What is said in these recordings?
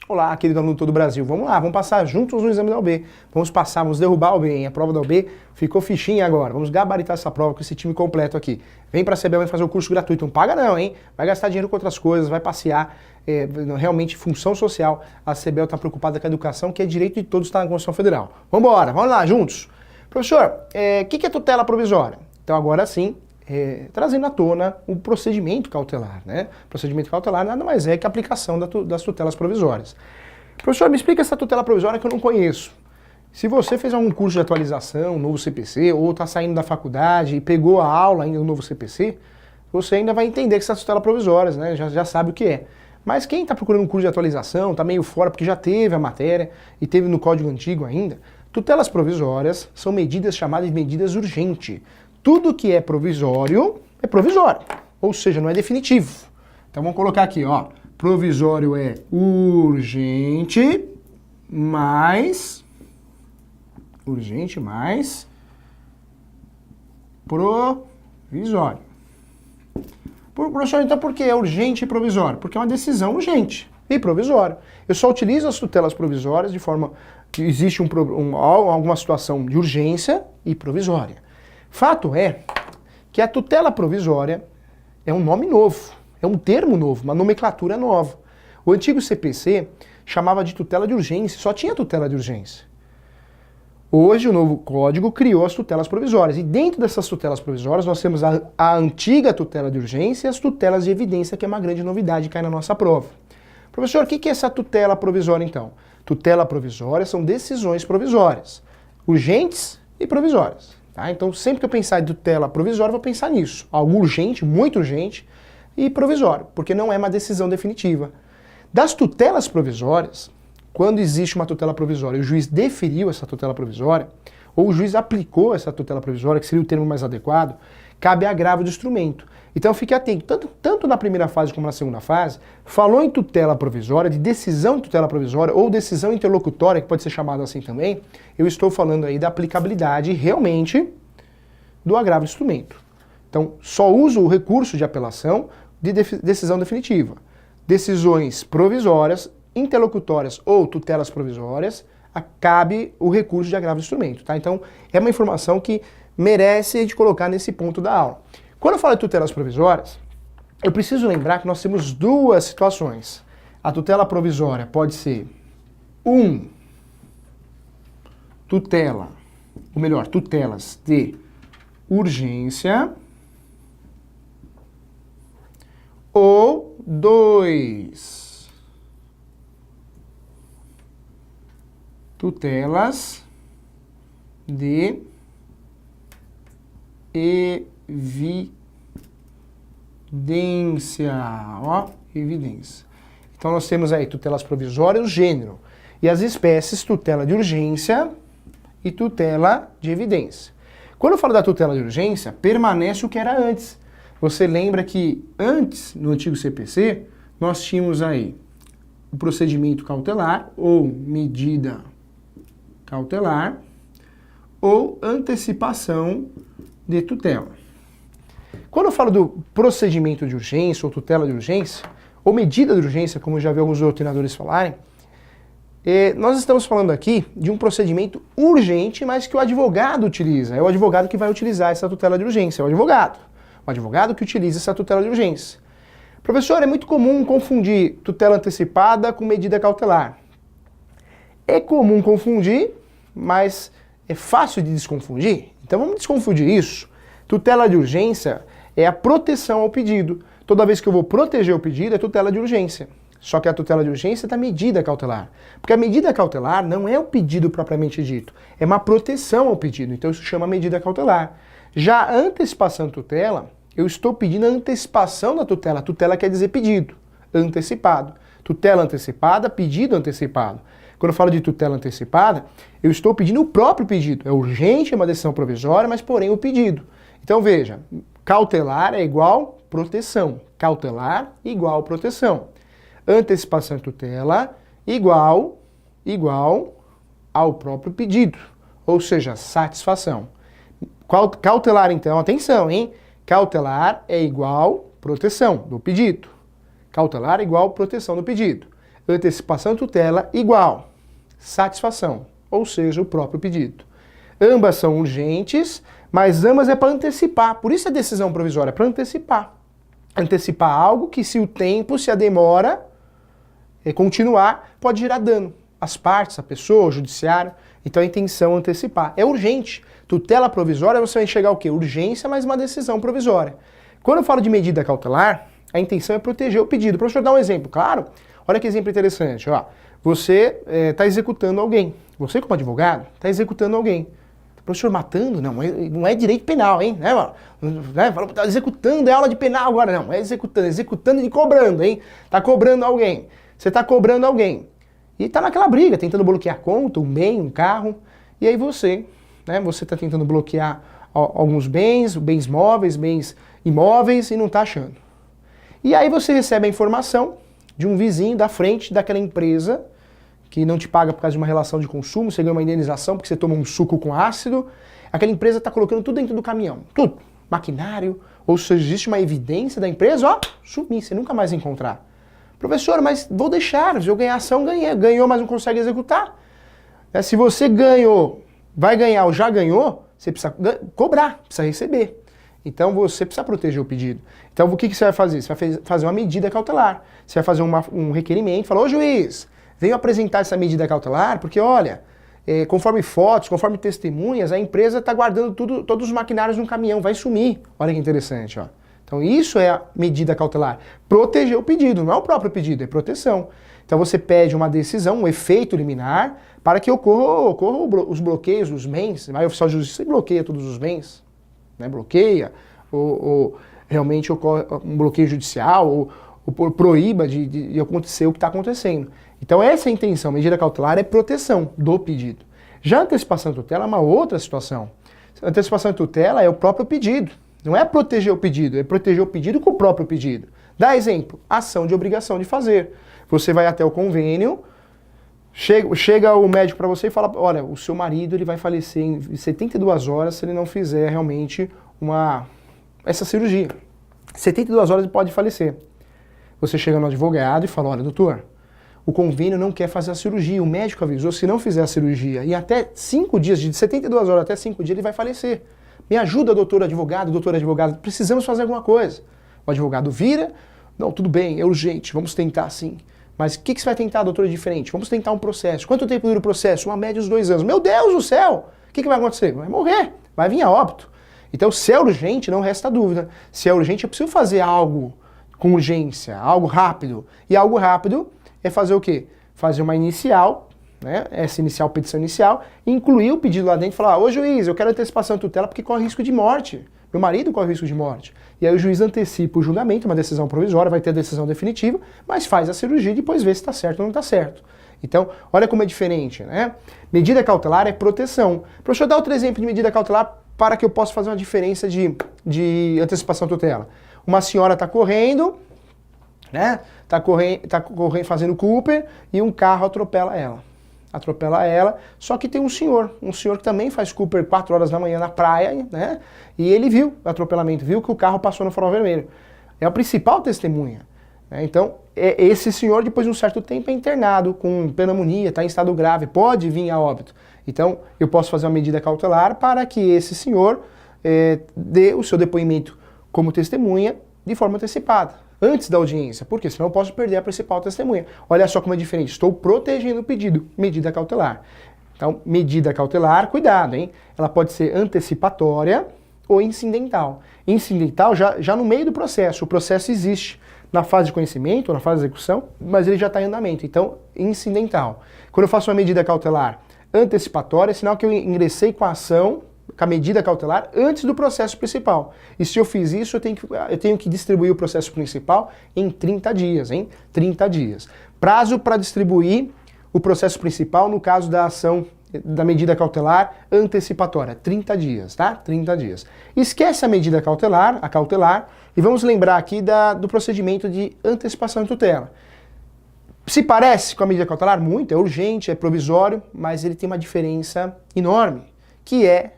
Olá, querido aluno de todo o Brasil, vamos lá, vamos passar juntos no exame da OAB. Vamos passar, vamos derrubar a OAB, hein? A prova da OAB ficou fichinha agora. Vamos gabaritar essa prova com esse time completo aqui. Vem pra CBL e fazer o curso gratuito, não paga não, hein? Vai gastar dinheiro com outras coisas, vai passear. Realmente, função social, a CBL está preocupada com a educação, que é direito de todos, está na Constituição Federal. Vamos embora, vamos lá, juntos. Professor, o que é tutela provisória? Então agora sim, trazendo à tona o procedimento cautelar, né? O procedimento cautelar nada mais é que a aplicação das tutelas provisórias. Professor, me explica essa tutela provisória que eu não conheço. Se você fez algum curso de atualização, novo CPC, ou está saindo da faculdade e pegou a aula ainda no novo CPC, você ainda vai entender que essas tutelas provisórias, né? Já sabe o que é. Mas quem está procurando um curso de atualização, está meio fora porque já teve a matéria e teve no código antigo ainda, tutelas provisórias são medidas chamadas de medidas urgentes. Tudo que é provisório, ou seja, não é definitivo. Então vamos colocar aqui, ó, provisório é urgente mais provisório. Professor, então por que é urgente e provisório? Porque é uma decisão urgente e provisória. Eu só utilizo as tutelas provisórias de forma que existe alguma situação de urgência e provisória. Fato é que a tutela provisória é um nome novo, é um termo novo, uma nomenclatura nova. O antigo CPC chamava de tutela de urgência, só tinha tutela de urgência. Hoje o novo código criou as tutelas provisórias e dentro dessas tutelas provisórias nós temos a antiga tutela de urgência e as tutelas de evidência, que é uma grande novidade que cai na nossa prova. Professor, o que é essa tutela provisória então? Tutela provisória são decisões provisórias, urgentes e provisórias. Tá? Então sempre que eu pensar em tutela provisória, eu vou pensar nisso. Algo urgente, muito urgente e provisório, porque não é uma decisão definitiva. Das tutelas provisórias, quando existe uma tutela provisória e o juiz deferiu essa tutela provisória, ou o juiz aplicou essa tutela provisória, que seria o termo mais adequado, cabe agravo do instrumento. Então fique atento, tanto na primeira fase como na segunda fase, falou em tutela provisória, de decisão de tutela provisória, ou decisão interlocutória, que pode ser chamada assim também, eu estou falando aí da aplicabilidade realmente do agravo do instrumento. Então só uso o recurso de apelação de decisão definitiva. Decisões provisórias, interlocutórias ou tutelas provisórias, cabe o recurso de agravo do instrumento. Tá? Então, é uma informação que merece a gente colocar nesse ponto da aula. Quando eu falo de tutelas provisórias, eu preciso lembrar que nós temos duas situações. A tutela provisória pode ser tutelas de urgência, ou 2, tutelas de evidência. Ó, evidência. Então nós temos aí tutelas provisórias, o gênero, e as espécies tutela de urgência e tutela de evidência. Quando eu falo da tutela de urgência, permanece o que era antes. Você lembra que antes, no antigo CPC, nós tínhamos aí o procedimento cautelar ou medida cautelar ou antecipação de tutela. Quando eu falo do procedimento de urgência ou tutela de urgência, ou medida de urgência, como eu já vi alguns doutrinadores falarem, nós estamos falando aqui de um procedimento urgente, mas que o advogado utiliza. É o advogado que vai utilizar essa tutela de urgência, é o advogado. O advogado que utiliza essa tutela de urgência. Professor, é muito comum confundir tutela antecipada com medida cautelar. É comum confundir, mas é fácil de desconfundir. Então vamos desconfundir isso. Tutela de urgência é a proteção ao pedido. Toda vez que eu vou proteger o pedido é tutela de urgência. Só que a tutela de urgência é da medida cautelar. Porque a medida cautelar não é o pedido propriamente dito, é uma proteção ao pedido. Então isso chama medida cautelar. Já a antecipação de tutela, eu estou pedindo a antecipação da tutela. Tutela quer dizer pedido, antecipado. Tutela antecipada, pedido antecipado. Quando eu falo de tutela antecipada, eu estou pedindo o próprio pedido. É urgente, é uma decisão provisória, mas porém o pedido. Então veja, cautelar é igual proteção. Cautelar igual proteção. Antecipação de tutela igual ao próprio pedido. Ou seja, satisfação. Cautelar então, atenção, hein? Cautelar é igual proteção do pedido. Cautelar é igual proteção do pedido. Antecipação de tutela igual satisfação, ou seja, o próprio pedido. Ambas são urgentes, mas ambas é para antecipar. Por isso a decisão provisória é para antecipar. Antecipar algo que se o tempo, se a demora continuar, pode gerar dano às partes, à pessoa, ao judiciário. Então a intenção é antecipar. É urgente. Tutela provisória, você vai enxergar o quê? Urgência, mas uma decisão provisória. Quando eu falo de medida cautelar, a intenção é proteger o pedido. Professor, dá um exemplo, claro. Olha que exemplo interessante. Ó. Você está executando alguém. Você, como advogado, está executando alguém. Professor, matando? Não é direito penal, hein? Está executando, é aula de penal agora. Não, é executando e cobrando, hein? Está cobrando alguém. Você está cobrando alguém. E está naquela briga, tentando bloquear a conta, um bem, um carro. E aí você está tentando bloquear alguns bens móveis, bens imóveis e não está achando. E aí você recebe a informação de um vizinho da frente daquela empresa que não te paga por causa de uma relação de consumo, você ganha uma indenização porque você toma um suco com ácido, aquela empresa está colocando tudo dentro do caminhão, tudo, maquinário, ou seja, existe uma evidência da empresa, ó, sumir, você nunca mais vai encontrar. Professor, mas vou deixar, se eu ganhar ação, ganhou, mas não consegue executar. Se você ganhou, vai ganhar ou já ganhou, você precisa cobrar, precisa receber. Então você precisa proteger o pedido. Então o que você vai fazer? Você vai fazer uma medida cautelar. Você vai fazer um requerimento, falar, ô juiz, venho apresentar essa medida cautelar, porque olha, conforme fotos, conforme testemunhas, a empresa está guardando todos os maquinários no caminhão, vai sumir. Olha que interessante, ó. Então isso é a medida cautelar. Proteger o pedido, não é o próprio pedido, é proteção. Então você pede uma decisão, um efeito liminar, para que ocorram os bloqueios dos bens. Vai o oficial de justiça e bloqueia todos os bens. Né, bloqueia, ou realmente ocorre um bloqueio judicial, ou proíba de acontecer o que está acontecendo. Então essa é a intenção, medida cautelar é proteção do pedido. Já a antecipação de tutela é uma outra situação. A antecipação de tutela é o próprio pedido, não é proteger o pedido, é proteger o pedido com o próprio pedido. Dá exemplo, ação de obrigação de fazer. Você vai até o convênio, chega o médico para você e fala, olha, o seu marido ele vai falecer em 72 horas se ele não fizer realmente essa cirurgia. 72 horas ele pode falecer. Você chega no advogado e fala, olha, doutor, o convênio não quer fazer a cirurgia, o médico avisou, se não fizer a cirurgia, e até 5 dias, de 72 horas até 5 dias, ele vai falecer. Me ajuda, doutora advogado, precisamos fazer alguma coisa. O advogado vira, não, tudo bem, é urgente, vamos tentar sim. Mas o que você vai tentar, doutora, diferente? Vamos tentar um processo. Quanto tempo dura o processo? Uma média de 2 anos. Meu Deus do céu! O que vai acontecer? Vai morrer, vai vir a óbito. Então, se é urgente, não resta dúvida. Se é urgente, eu preciso fazer algo com urgência, algo rápido. E algo rápido é fazer o quê? Fazer uma inicial, né? Essa inicial, petição inicial, incluir o pedido lá dentro e falar, ô juiz, eu quero antecipação de tutela porque corre risco de morte. Meu marido corre risco de morte. E aí o juiz antecipa o julgamento, uma decisão provisória, vai ter a decisão definitiva, mas faz a cirurgia e depois vê se está certo ou não está certo. Então, olha como é diferente, né? Medida cautelar é proteção. Professor, dá outro exemplo de medida cautelar para que eu possa fazer uma diferença de antecipação de tutela. Uma senhora está correndo, né? Está correndo fazendo Cooper e um carro atropela ela, só que tem um senhor que também faz Cooper 4 horas da manhã na praia, né? E ele viu o atropelamento, viu que o carro passou no farol vermelho. É a principal testemunha. Né? Então, esse senhor, depois de um certo tempo, é internado com pneumonia, está em estado grave, pode vir a óbito. Então, eu posso fazer uma medida cautelar para que esse senhor dê o seu depoimento como testemunha de forma antecipada, antes da audiência, porque senão eu posso perder a principal testemunha. Olha só como é diferente, estou protegendo o pedido, medida cautelar. Então, medida cautelar, cuidado, hein? Ela pode ser antecipatória ou incidental. Incidental já no meio do processo, o processo existe na fase de conhecimento, ou na fase de execução, mas ele já está em andamento, então incidental. Quando eu faço uma medida cautelar antecipatória, é sinal que eu ingressei com a ação, com a medida cautelar, antes do processo principal. E se eu fiz isso, eu tenho que distribuir o processo principal em 30 dias, hein? 30 dias. Prazo para distribuir o processo principal no caso da ação da medida cautelar antecipatória, 30 dias, tá? 30 dias. Esquece a medida cautelar, e vamos lembrar aqui do procedimento de antecipação de tutela. Se parece com a medida cautelar, muito, é urgente, é provisório, mas ele tem uma diferença enorme, que é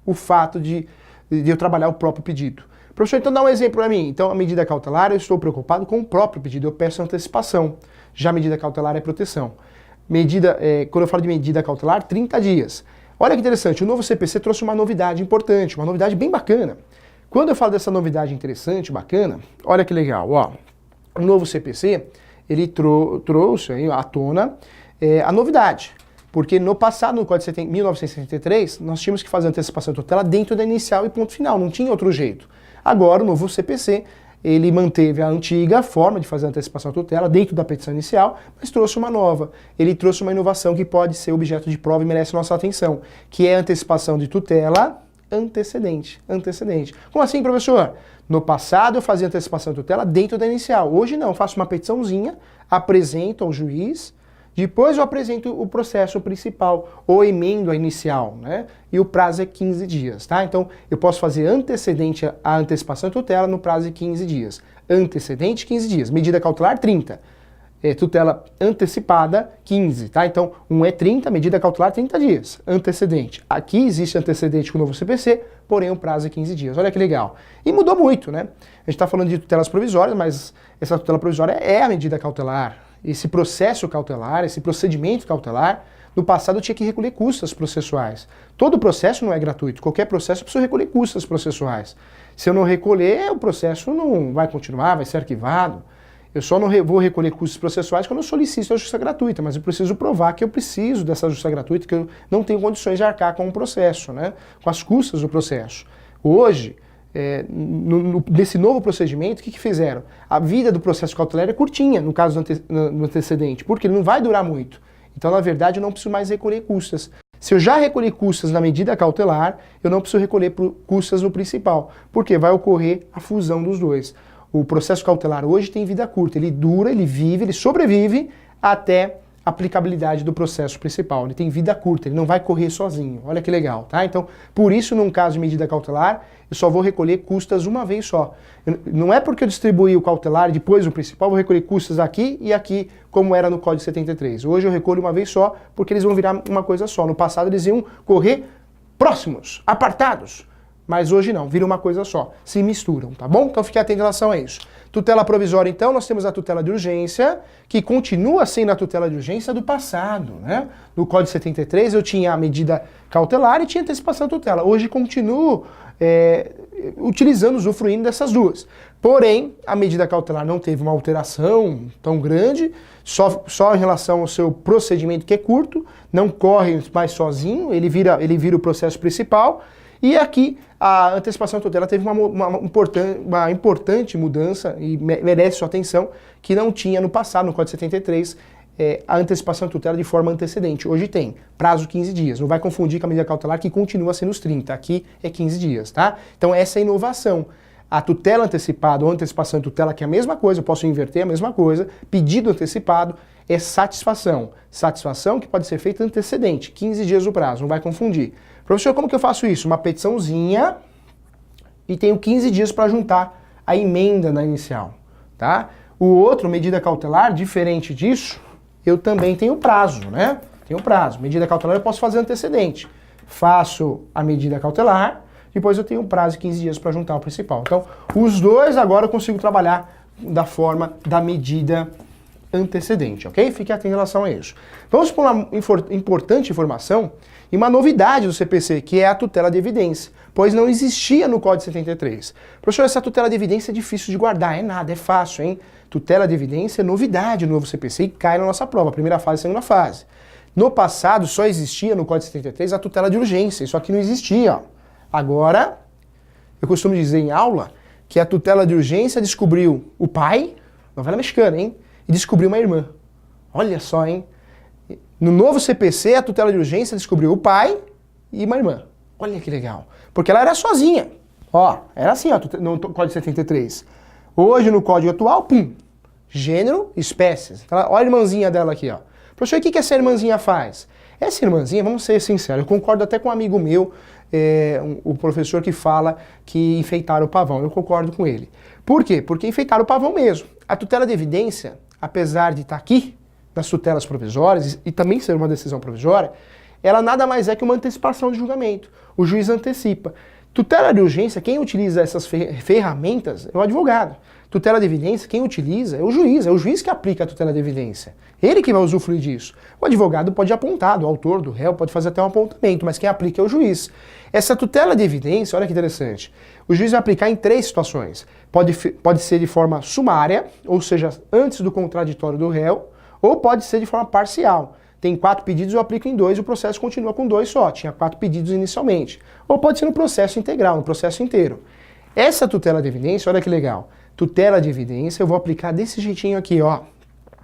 o fato de eu trabalhar o próprio pedido. Professor, então dá um exemplo para mim. Então, a medida cautelar, eu estou preocupado com o próprio pedido, eu peço antecipação. Já a medida cautelar é proteção. Quando eu falo de medida cautelar, 30 dias. Olha que interessante, o novo CPC trouxe uma novidade importante, uma novidade bem bacana. Quando eu falo dessa novidade interessante, bacana, olha que legal, ó. O novo CPC, ele trouxe aí à tona a novidade. Porque no passado, no Código de 1963, nós tínhamos que fazer antecipação de tutela dentro da inicial e ponto final, não tinha outro jeito. Agora, o novo CPC, ele manteve a antiga forma de fazer a antecipação de tutela dentro da petição inicial, mas trouxe uma nova. Ele trouxe uma inovação que pode ser objeto de prova e merece nossa atenção, que é a antecipação de tutela antecedente. Como assim, professor? No passado eu fazia antecipação de tutela dentro da inicial. Hoje não, eu faço uma petiçãozinha, apresento ao juiz, depois eu apresento o processo principal, ou emendo a inicial, né? E o prazo é 15 dias, tá? Então, eu posso fazer antecedente à antecipação de tutela no prazo de 15 dias. Antecedente, 15 dias. Medida cautelar, 30. Tutela antecipada, 15, tá? Então, um é 30, medida cautelar, 30 dias. Antecedente. Aqui existe antecedente com o novo CPC, porém o prazo é 15 dias. Olha que legal. E mudou muito, né? A gente está falando de tutelas provisórias, mas essa tutela provisória é a medida cautelar. Esse processo cautelar, esse procedimento cautelar, no passado eu tinha que recolher custas processuais. Todo processo não é gratuito, qualquer processo eu preciso recolher custas processuais. Se eu não recolher, o processo não vai continuar, vai ser arquivado. Eu só não vou recolher custos processuais quando eu solicito a justiça gratuita, mas eu preciso provar que eu preciso dessa justiça gratuita, que eu não tenho condições de arcar com o processo, né? Com as custas do processo. Hoje, nesse novo procedimento, o que fizeram? A vida do processo cautelar é curtinha, no caso do antecedente, porque ele não vai durar muito. Então, na verdade, eu não preciso mais recolher custas. Se eu já recolhi custas na medida cautelar, eu não preciso recolher custas no principal, porque vai ocorrer a fusão dos dois. O processo cautelar hoje tem vida curta, ele dura, ele vive, ele sobrevive até a aplicabilidade do processo principal. Ele tem vida curta, ele não vai correr sozinho. Olha que legal, tá? Então, por isso, num caso de medida cautelar, eu só vou recolher custas uma vez só. Não é porque eu distribuí o cautelar e depois o principal, eu vou recolher custas aqui e aqui, como era no Código 73. Hoje eu recolho uma vez só, porque eles vão virar uma coisa só. No passado eles iam correr próximos, apartados. Mas hoje não, vira uma coisa só, se misturam, tá bom? Então fique atento em relação a isso. Tutela provisória, então, nós temos a tutela de urgência, que continua sendo a tutela de urgência do passado, né? No Código 73 eu tinha a medida cautelar e tinha antecipação de tutela. Hoje continuo utilizando, usufruindo dessas duas. Porém, a medida cautelar não teve uma alteração tão grande, só em relação ao seu procedimento que é curto, não corre mais sozinho, ele vira o processo principal. E aqui a antecipação de tutela teve uma importante mudança e merece sua atenção, que não tinha no passado, no Código 73, a antecipação de tutela de forma antecedente. Hoje tem prazo 15 dias, não vai confundir com a medida cautelar que continua sendo os 30, aqui é 15 dias, tá? Então essa é a inovação. A tutela antecipada ou antecipação de tutela, que é a mesma coisa, eu posso inverter a mesma coisa, pedido antecipado é satisfação. Satisfação que pode ser feita antecedente, 15 dias o prazo, não vai confundir. Professor, como que eu faço isso? Uma petiçãozinha e tenho 15 dias para juntar a emenda na inicial, tá? O outro, medida cautelar, diferente disso, eu também tenho prazo, né? Tenho prazo. Medida cautelar eu posso fazer antecedente. Faço a medida cautelar, depois eu tenho um prazo de 15 dias para juntar o principal. Então, os dois agora eu consigo trabalhar da forma da medida antecedente, ok? Fique atento em relação a isso. Vamos para uma importante informação e uma novidade do CPC, que é a tutela de evidência, pois não existia no Código 73. Professor, essa tutela de evidência é difícil de guardar, é nada, é fácil, hein? Tutela de evidência é novidade no novo CPC e cai na nossa prova, primeira fase e segunda fase. No passado só existia no Código 73 a tutela de urgência, isso aqui não existia, ó. Agora, eu costumo dizer em aula que a tutela de urgência descobriu o pai, novela mexicana, hein? E descobriu uma irmã. Olha só, hein? No novo CPC, a tutela de urgência descobriu o pai e uma irmã. Olha que legal. Porque ela era sozinha. Ó, era assim, ó, no Código 73. Hoje, no Código atual, pum, gênero, espécies. Então, olha a irmãzinha dela aqui, ó. Professor, o que essa irmãzinha faz? Essa irmãzinha, vamos ser sinceros, eu concordo até com um amigo meu, o professor que fala que enfeitaram o pavão. Eu concordo com ele. Por quê? Porque enfeitaram o pavão mesmo. A tutela de evidência, apesar de estar aqui, nas tutelas provisórias, e também ser uma decisão provisória, ela nada mais é que uma antecipação de julgamento. O juiz antecipa. Tutela de urgência, quem utiliza essas ferramentas é o advogado. Tutela de evidência, quem utiliza é o juiz que aplica a tutela de evidência. Ele que vai usufruir disso. O advogado pode apontar, o autor, do réu, pode fazer até um apontamento, mas quem aplica é o juiz. Essa tutela de evidência, olha que interessante, o juiz vai aplicar em 3 situações. Pode ser de forma sumária, ou seja, antes do contraditório do réu, ou pode ser de forma parcial. Tem 4 pedidos, eu aplico em 2 e o processo continua com 2 só. Tinha 4 pedidos inicialmente. Ou pode ser no processo integral, no processo inteiro. Essa tutela de evidência, olha que legal. Tutela de evidência, eu vou aplicar desse jeitinho aqui, ó.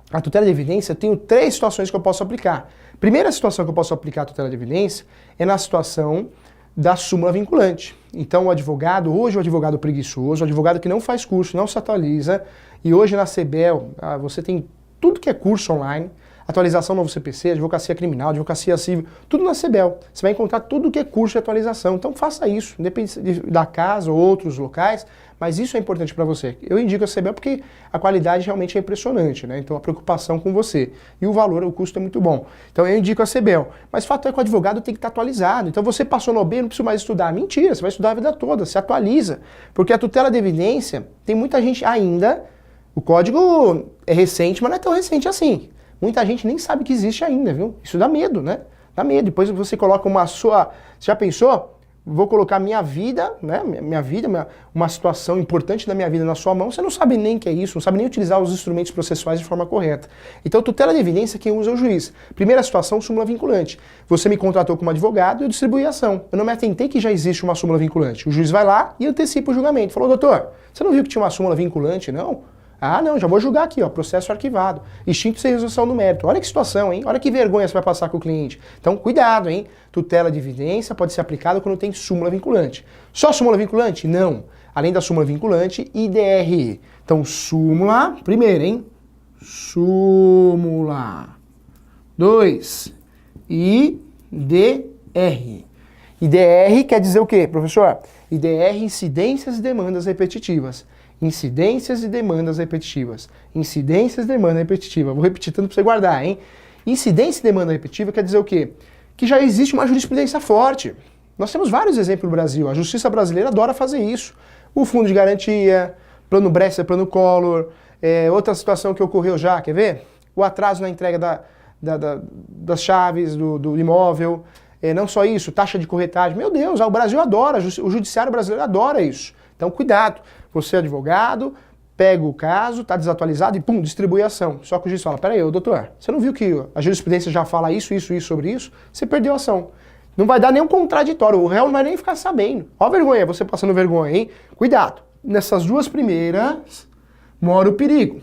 A tutela de evidência, eu tenho 3 situações que eu posso aplicar. Primeira situação que eu posso aplicar a tutela de evidência é na situação da súmula vinculante. Então o advogado, hoje o advogado preguiçoso, o advogado que não faz curso, não se atualiza, e hoje na CBEL você tem tudo que é curso online, atualização novo CPC, advocacia criminal, advocacia civil, tudo na CBEL. Você vai encontrar tudo que é curso de atualização. Então faça isso, independente da casa ou outros locais, mas isso é importante para você. Eu indico a CBEL porque a qualidade realmente é impressionante, né? Então a preocupação com você. E o valor, o custo é muito bom. Então eu indico a CBEL. Mas o fato é que o advogado tem que estar atualizado. Então você passou no OB, não precisa mais estudar. Mentira, você vai estudar a vida toda, se atualiza. Porque a tutela de evidência, tem muita gente ainda, o código é recente, mas não é tão recente assim. Muita gente nem sabe que existe ainda, viu? Isso dá medo, né? Dá medo. Depois você coloca Você já pensou? Vou colocar minha vida, né? Uma situação importante da minha vida na sua mão, você não sabe nem o que é isso, não sabe nem utilizar os instrumentos processuais de forma correta. Então, tutela de evidência, quem usa é o juiz. Primeira situação, súmula vinculante. Você me contratou como advogado e eu distribuí a ação. Eu não me atentei que já existe uma súmula vinculante. O juiz vai lá e antecipa o julgamento. Falou, doutor, você não viu que tinha uma súmula vinculante, não? Ah, não, já vou julgar aqui, ó, processo arquivado. Extinto sem resolução do mérito. Olha que situação, hein? Olha que vergonha você vai passar com o cliente. Então, cuidado, hein? Tutela de evidência pode ser aplicada quando tem súmula vinculante. Só súmula vinculante? Não. Além da súmula vinculante, IDR. Então, súmula, primeiro, hein? Súmula. 2. IDR. IDR quer dizer o quê, professor? IDR, incidências e demandas repetitivas. Incidências e demandas repetitivas. Incidências e demanda repetitiva. Vou repetir tanto para você guardar, hein? Incidência e demanda repetitiva quer dizer o quê? Que já existe uma jurisprudência forte. Nós temos vários exemplos no Brasil. A justiça brasileira adora fazer isso. O fundo de garantia, plano Bresser, plano Collor, outra situação que ocorreu já, quer ver? O atraso na entrega das chaves do imóvel. Não só isso, taxa de corretagem. Meu Deus, o Brasil adora, o judiciário brasileiro adora isso. Então, cuidado. Você é advogado, pega o caso, está desatualizado e pum, distribui a ação. Só que o juiz fala, peraí, doutor, você não viu que a jurisprudência já fala isso sobre isso? Você perdeu a ação. Não vai dar nenhum contraditório, o réu não vai nem ficar sabendo. Ó a vergonha, você passando vergonha, hein? Cuidado. Nessas 2 primeiras, mora o perigo.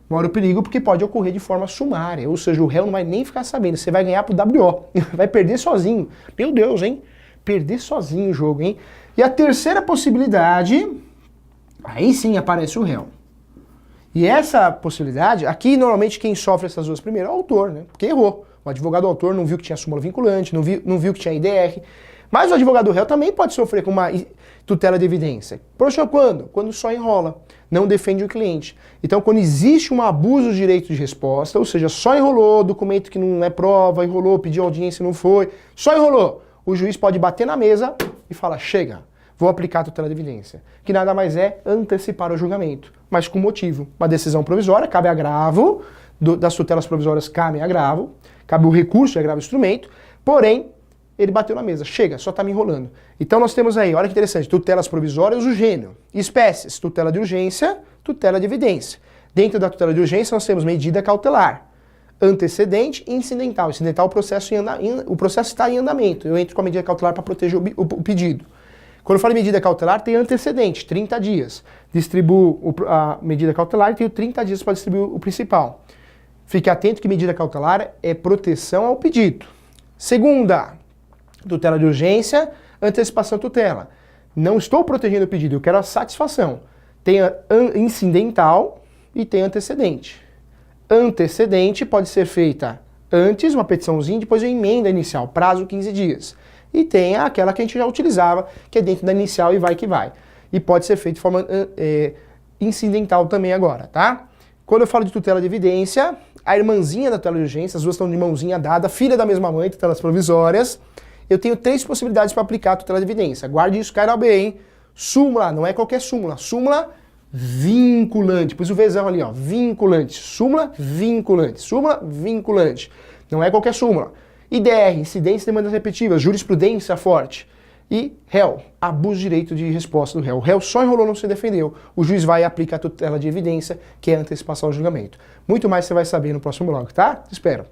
Mora o perigo porque pode ocorrer de forma sumária, ou seja, o réu não vai nem ficar sabendo, você vai ganhar pro WO, vai perder sozinho. Meu Deus, hein? Perder sozinho o jogo, hein? E a terceira possibilidade, aí sim aparece o réu. E essa possibilidade, aqui normalmente quem sofre essas 2 primeiras é o autor, né? Porque errou. O advogado autor não viu que tinha súmula vinculante, não viu que tinha IDR. Mas o advogado réu também pode sofrer com uma tutela de evidência. Professor, quando? Quando só enrola, não defende o cliente. Então, quando existe um abuso de direito de resposta, ou seja, só enrolou, documento que não é prova, enrolou, pediu audiência e não foi, só enrolou, o juiz pode bater na mesa e falar, chega, vou aplicar a tutela de evidência, que nada mais é antecipar o julgamento, mas com motivo. Uma decisão provisória, cabe agravo, das tutelas provisórias cabe agravo, cabe o recurso de agravo instrumento, porém, ele bateu na mesa, chega, só está me enrolando. Então nós temos aí, olha que interessante, tutelas provisórias, o gênero. Espécies, tutela de urgência, tutela de evidência. Dentro da tutela de urgência nós temos medida cautelar, antecedente e incidental. Incidental, o processo está em andamento. Eu entro com a medida cautelar para proteger o pedido. Quando eu falo em medida cautelar, tem antecedente, 30 dias. Distribuo a medida cautelar e tenho 30 dias para distribuir o principal. Fique atento que medida cautelar é proteção ao pedido. Segunda, tutela de urgência, antecipação tutela. Não estou protegendo o pedido, eu quero a satisfação. Tem incidental e tem antecedente. Antecedente pode ser feita antes, uma petiçãozinha, depois uma emenda inicial, prazo 15 dias. E tem aquela que a gente já utilizava, que é dentro da inicial e vai que vai. E pode ser feito de forma incidental também agora, tá? Quando eu falo de tutela de evidência, a irmãzinha da tutela de urgência, as 2 estão de mãozinha dada, filha da mesma mãe, tutelas provisórias, eu tenho 3 possibilidades para aplicar a tutela de evidência. Guarde isso, cai na OAB, hein? Súmula, não é qualquer súmula. Súmula vinculante. Pus o Vzão ali, ó. Vinculante. Súmula vinculante. Súmula vinculante. Não é qualquer súmula. IDR, incidência de demandas repetitivas, jurisprudência forte. E réu, abuso de direito de resposta do réu. O réu só enrolou, não se defendeu. O juiz vai e aplica a tutela de evidência, que é a antecipação ao julgamento. Muito mais você vai saber no próximo bloco, tá? Te espero.